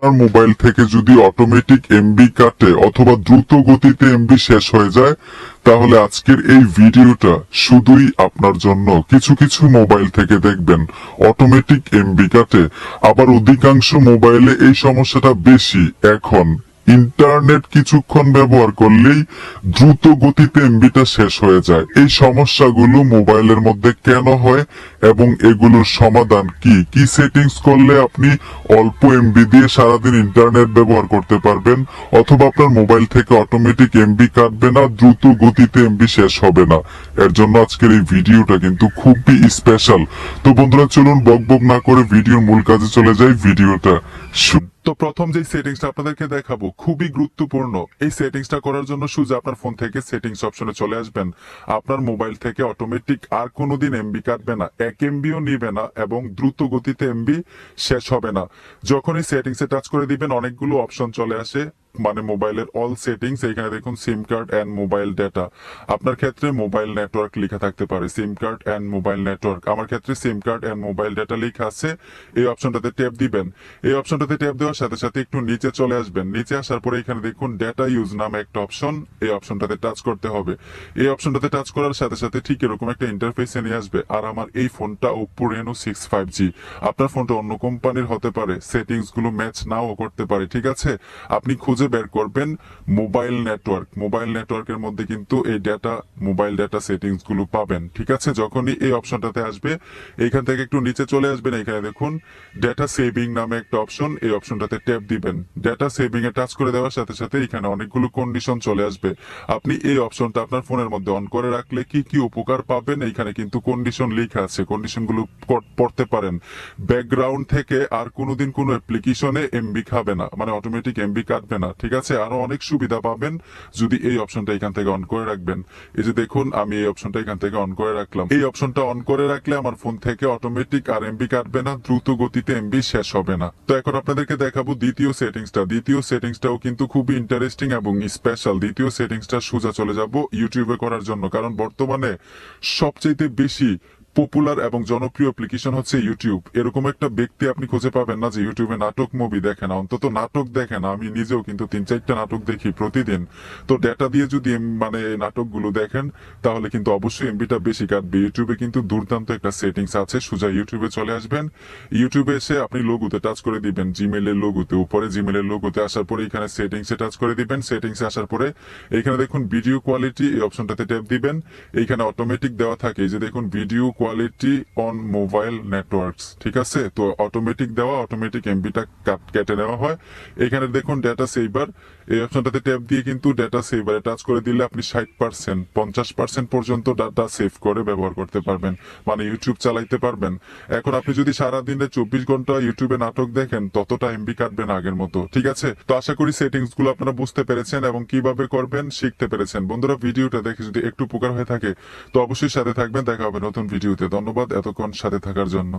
আপনার মোবাইল থেকে যদি অটোমেটিক এমবি কাটে অথবা দ্রুত গতিতে এমবি শেষ হয়ে যায়, তাহলে আজকের এই ভিডিওটা শুধুই আপনার জন্য। কিছু কিছু মোবাইল থেকে দেখবেন অটোমেটিক এমবি কাটে, আবার অধিকাংশ মোবাইলে এই সমস্যাটা বেশি। এখন ইন্টারনেট কিছুক্ষণ ব্যবহার করলেই দ্রুত গতিতে এমবিটা শেষ হয়ে যায়। এই সমস্যাগুলো মোবাইলের মধ্যে কেন হয় এবং এগুলোর সমাধান কি কি সেটিংস করলে আপনি অল্প এমবি দিয়ে সারাদিন ইন্টারনেট ব্যবহার করতে পারবেন, অথবা আপনার মোবাইল থেকে অটোমেটিক এমবি কাটবে না, দ্রুত গতিতে এমবি শেষ হবে না। এর জন্য আজকের এই ভিডিওটা কিন্তু খুবই স্পেশাল। তো বন্ধুরা, চলুন বকবক না করে ভিডিওর মূল কাজে চলে যাই। ভিডিওটা তো প্রথম যে সেটিংসটা আপনাদেরকে দেখাবো খুবই গুরুত্বপূর্ণ। এই সেটিংসটা করার জন্য সোজা আপনার ফোন থেকে সেটিংস অপশনে চলে আসবেন। আপনার মোবাইল থেকে অটোমেটিক আর কোনোদিন এমবি কাটবে না, 1 এমবিও নিবে না এবং দ্রুত গতিতে এমবি শেষ হবে না। যখনই সেটিংসে টাচ করে দিবেন অনেকগুলো অপশন চলে আসে, মানে মোবাইলের অল সেটিংস। এখানে দেখুন SIM card and mobile data. আপনার ক্ষেত্রে মোবাইল নেটওয়ার্ক লেখা থাকতে পারে, SIM card and mobile network. আমার ক্ষেত্রে SIM card and mobile data লেখা আছে। এই অপশনটাতে ট্যাপ দিবেন। এই অপশনটাতে ট্যাপ দেওয়ার সাথে সাথে একটু নিচে চলে আসবেন। নিচে আসার পরে এখানে দেখুন ডেটা ইউজ নামে একটা অপশন, এই অপশনটাতে টাচ করতে হবে। এই অপশনটাতে টাচ করার সাথে সাথে ঠিক এরকম একটা ইন্টারফেসে নিয়ে আসবে। আর আমার এই ফোনটা Oppo Reno 6 5G। আপনার ফোনটা অন্য কোম্পানির হতে পারে, সেটিংস গুলো ম্যাচ নাও করতে পারে, ঠিক আছে। আপনি খুঁজে বের করবেন মোবাইল নেটওয়ার্ক। মোবাইল নেটওয়ার্কের মধ্যে কিন্তু এই ডেটা, মোবাইল ডেটা সেটিংস গুলো পাবেন, ঠিক আছে। যখনই এই অপশনটাতে আসবে এইখান থেকে একটু নিচে চলে আসবেন। এখানে দেখুন ডেটা সেভিং নামে একটা অপশন, এই অপশনটাতে ট্যাপ দিবেন। ডেটা সেভিং এ টাচ করে দেওয়ার সাথে সাথে এখানে অনেকগুলো কন্ডিশন চলে আসবে। আপনি এই অপশনটা আপনার ফোনের মধ্যে অন করে রাখলে কি কি উপকার পাবেন এখানে কিন্তু কন্ডিশন লেখা আছে, কন্ডিশন গুলো পড়তে পারেন। ব্যাকগ্রাউন্ড থেকে আর কোনোদিন কোনো অ্যাপ্লিকেশনে এমবি খাবে না, মানে অটোমেটিক এমবি কাটবে না, ঠিক আছে। আরো অনেক সুবিধা পাবেন যদি এই অপশনটা এখান থেকে অন করে রাখবেন। এই যে দেখুন আমি এই অপশনটা এখান থেকে অন করে রাখলাম। এই অপশনটা অন করে রাখলে আমার ফোন থেকে অটোমেটিক আর এমবি কাটবে না, দ্রুত গতিতে এমবি শেষ হবে না। তো এখন আপনাদেরকে দেখাবো দ্বিতীয় সেটিংসটা। দ্বিতীয় সেটিংসটাও কিন্তু খুবই ইন্টারেস্টিং এবং স্পেশাল। দ্বিতীয় সেটিংসটা সোজা চলে যাব ইউটিউবে করার জন্য, কারণ বর্তমানে সবচেয়ে বেশি পপুলার এবং জনপ্রিয় অ্যাপ্লিকেশন হচ্ছে ইউটিউব। এরকম একটা ব্যক্তি আপনি খুঁজে পাবেন না যে ইউটিউবে নাটক মুভি দেখে না, অন্তত নাটক দেখে না। আমি নিজেও কিন্তু 3-4টা নাটক দেখি প্রতিদিন। তো ডেটা দিয়ে যদি মানে নাটকগুলো দেখেন তাহলে কিন্তু অবশ্যই এমবিটা বেশি কাটবে। ইউটিউবে কিন্তু দুর্দান্ত একটা সেটিংস আছে। সোজা ইউটিউবে চলে আসবেন। ইউটিউবে এসে আপনি লোগোতে টাচ করে দিবেন, জিমেলের লোগোতে। উপরে জিমেলের লোগোতে আসার পরে এখানে সেটিংসে টাচ করে দিবেন। সেটিংসে আসার পরে এখানে দেখুন ভিডিও কোয়ালিটি, এই অপশনটাতে ট্যাপ দিবেন। এইখানে অটোমেটিক দেওয়া থাকে, এই যে দেখুন video quality on mobile networks, ঠিক আছে। তো অটোমেটিক দেওয়া, অটোমেটিক এমবিটা কেটে নেওয়া হয়। এখানে দেখুন ডেটা সেভার, এই অপশনটাতে ট্যাপ দিয়ে কিন্তু ডেটা সেভারে টাচ করে দিলে আপনি 60% 50% পর্যন্ত ডাটা সেভ করে ব্যবহার করতে পারবেন, মানে ইউটিউব চালাইতে পারবেন। এখন আপনি যদি সারাদিনে 24 ঘন্টা ইউটিউবে নাটক দেখেন ততটা এমবি কাটবেন আগের মতো, ঠিক আছে। তো আশা করি সেটিংস গুলো আপনারা বুঝতে পেরেছেন এবং কিভাবে করবেন শিখতে পেরেছেন। বন্ধুরা, ভিডিওটা দেখে যদি একটু উপকার হয়ে থাকে তো অবশ্যই সাথে থাকবেন। দেখা হবে নতুন ভিডিওতে। ধন্যবাদ এতক্ষণ সাথে থাকার জন্য।